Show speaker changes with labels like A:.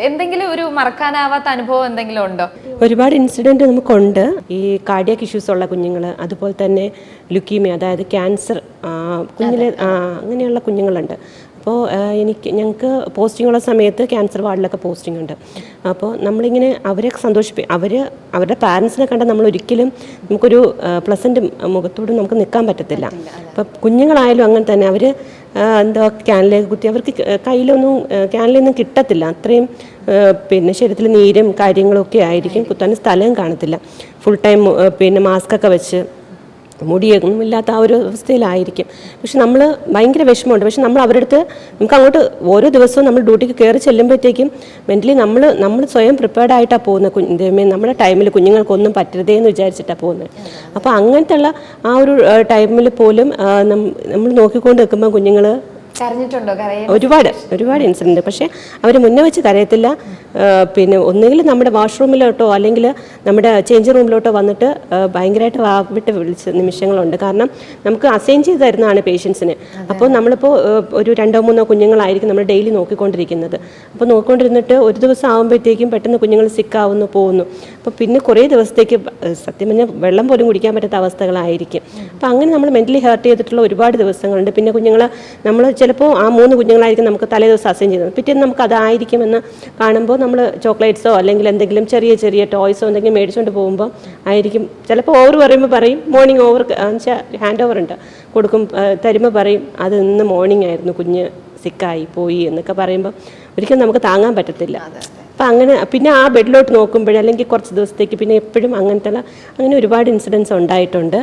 A: എന്തെങ്കിലും ഒരു മറക്കാനാവാത്ത അനുഭവം എന്തെങ്കിലും ഉണ്ടോ?
B: ഒരുപാട് ഇൻസിഡൻറ്റ് നമുക്കുണ്ട്. ഈ കാർഡിയാക് ഇഷ്യൂസ് ഉള്ള കുഞ്ഞുങ്ങൾ, അതുപോലെ തന്നെ ലുക്കീമിയ, അതായത് ക്യാൻസർ കുഞ്ഞിലെ അങ്ങനെയുള്ള കുഞ്ഞുങ്ങളുണ്ട്. അപ്പോൾ ഞങ്ങൾക്ക് പോസ്റ്റിംഗ് ഉള്ള സമയത്ത് ക്യാൻസർ വാർഡിലൊക്കെ പോസ്റ്റിംഗ് ഉണ്ട്. അപ്പോൾ നമ്മളിങ്ങനെ അവരെ അവരുടെ പാരൻസിനെ കണ്ടാൽ നമ്മൾ ഒരിക്കലും നമുക്കൊരു പ്ലസൻറ്റ് മുഖത്തോട് നമുക്ക് നിൽക്കാൻ പറ്റത്തില്ല. അപ്പോൾ കുഞ്ഞുങ്ങളായാലും അങ്ങനെ തന്നെ അവർ എന്താ ക്യാനിലേക്ക് കുത്തി അവർക്ക് ക്യാനിലൊന്നും കിട്ടത്തില്ല. അത്രയും ശരീരത്തിൽ നീരും കാര്യങ്ങളൊക്കെ ആയിരിക്കും. കുത്താൻ സ്ഥലവും കാണത്തില്ല. ഫുൾ ടൈം മാസ്കൊക്കെ വെച്ച് മുടിയൊന്നും ഇല്ലാത്ത ആ ഒരു അവസ്ഥയിലായിരിക്കും. പക്ഷെ നമ്മൾ ഭയങ്കര വിഷമമുണ്ട്. പക്ഷെ നമ്മൾ അവരുടെ അടുത്ത് നമുക്ക് അങ്ങോട്ട് ഓരോ ദിവസവും നമ്മൾ ഡ്യൂട്ടിക്ക് കയറി ചെല്ലുമ്പോഴത്തേക്കും മെൻ്റലി നമ്മൾ സ്വയം പ്രിപ്പയർഡ് ആയിട്ടാണ് പോകുന്നത്. നമ്മുടെ ടൈമിൽ കുഞ്ഞുങ്ങൾക്കൊന്നും പറ്റരുതേ എന്ന് വിചാരിച്ചിട്ടാണ് പോകുന്നത്. അപ്പോൾ അങ്ങനത്തെ ഉള്ള ആ ഒരു ടൈമിൽ പോലും നമ്മൾ നോക്കിക്കൊണ്ട് നിൽക്കുമ്പോൾ കുഞ്ഞുങ്ങൾ ഒരുപാട് ഇൻസിഡൻറ്റ്. പക്ഷേ അവർ മുന്നേ വെച്ച് കരയത്തില്ല. ഒന്നുകിൽ നമ്മുടെ വാഷ്റൂമിലോട്ടോ അല്ലെങ്കിൽ നമ്മുടെ ചേഞ്ച് റൂമിലോട്ടോ വന്നിട്ട് ഭയങ്കരമായിട്ട് വാവിട്ട് വിളിച്ച നിമിഷങ്ങളുണ്ട്. കാരണം നമുക്ക് അസൈൻ ചെയ്ത് തരുന്നതാണ് പേഷ്യൻസിന്. അപ്പോൾ നമ്മളിപ്പോൾ ഒരു 2-3 കുഞ്ഞുങ്ങളായിരിക്കും നമ്മൾ ഡെയിലി നോക്കിക്കൊണ്ടിരിക്കുന്നത്. അപ്പോൾ നോക്കിക്കൊണ്ടിരുന്നിട്ട് ഒരു ദിവസം ആകുമ്പോഴത്തേക്കും പെട്ടെന്ന് കുഞ്ഞുങ്ങൾ സിക്കാവുന്നു പോകുന്നു. അപ്പോൾ പിന്നെ കുറേ ദിവസത്തേക്ക് സത്യം പറഞ്ഞാൽ വെള്ളം പോലും കുടിക്കാൻ പറ്റാത്ത അവസ്ഥകളായിരിക്കും. അപ്പോൾ അങ്ങനെ നമ്മൾ മെൻ്റലി ഹേർട്ട് ചെയ്തിട്ടുള്ള ഒരുപാട് ദിവസങ്ങളുണ്ട്. പിന്നെ കുഞ്ഞുങ്ങൾ നമ്മൾ ചിലപ്പോൾ ആ 3 കുഞ്ഞുങ്ങളായിരിക്കും നമുക്ക് തലേ ദിവസം അസൈൻ ചെയ്യുന്നത്. പിറ്റേന്ന് നമുക്ക് അതായിരിക്കുമെന്ന് കാണുമ്പോൾ നമ്മൾ ചോക്ലേറ്റ്സോ അല്ലെങ്കിൽ എന്തെങ്കിലും ചെറിയ ടോയ്സോ എന്തെങ്കിലും മേടിച്ചുകൊണ്ട് പോകുമ്പോൾ ആയിരിക്കും ചിലപ്പോൾ ഓവർ പറയുമ്പോൾ പറയും മോർണിംഗ് ഓവർ ഹാൻഡ് ഓവർ ഉണ്ട് കൊടുക്കും തരുമ്പോൾ പറയും അത് ഇന്ന് മോർണിംഗ് ആയിരുന്നു, കുഞ്ഞ് സിക്കായി പോയി എന്നൊക്കെ പറയുമ്പോൾ ഒരിക്കലും നമുക്ക് താങ്ങാൻ പറ്റത്തില്ല. അപ്പം അങ്ങനെ പിന്നെ ആ ബെഡിലോട്ട് നോക്കുമ്പോഴേ അല്ലെങ്കിൽ കുറച്ച് ദിവസത്തേക്ക് പിന്നെ എപ്പോഴും അങ്ങനെ ഒരുപാട് ഇൻസിഡൻസ് ഉണ്ടായിട്ടുണ്ട്.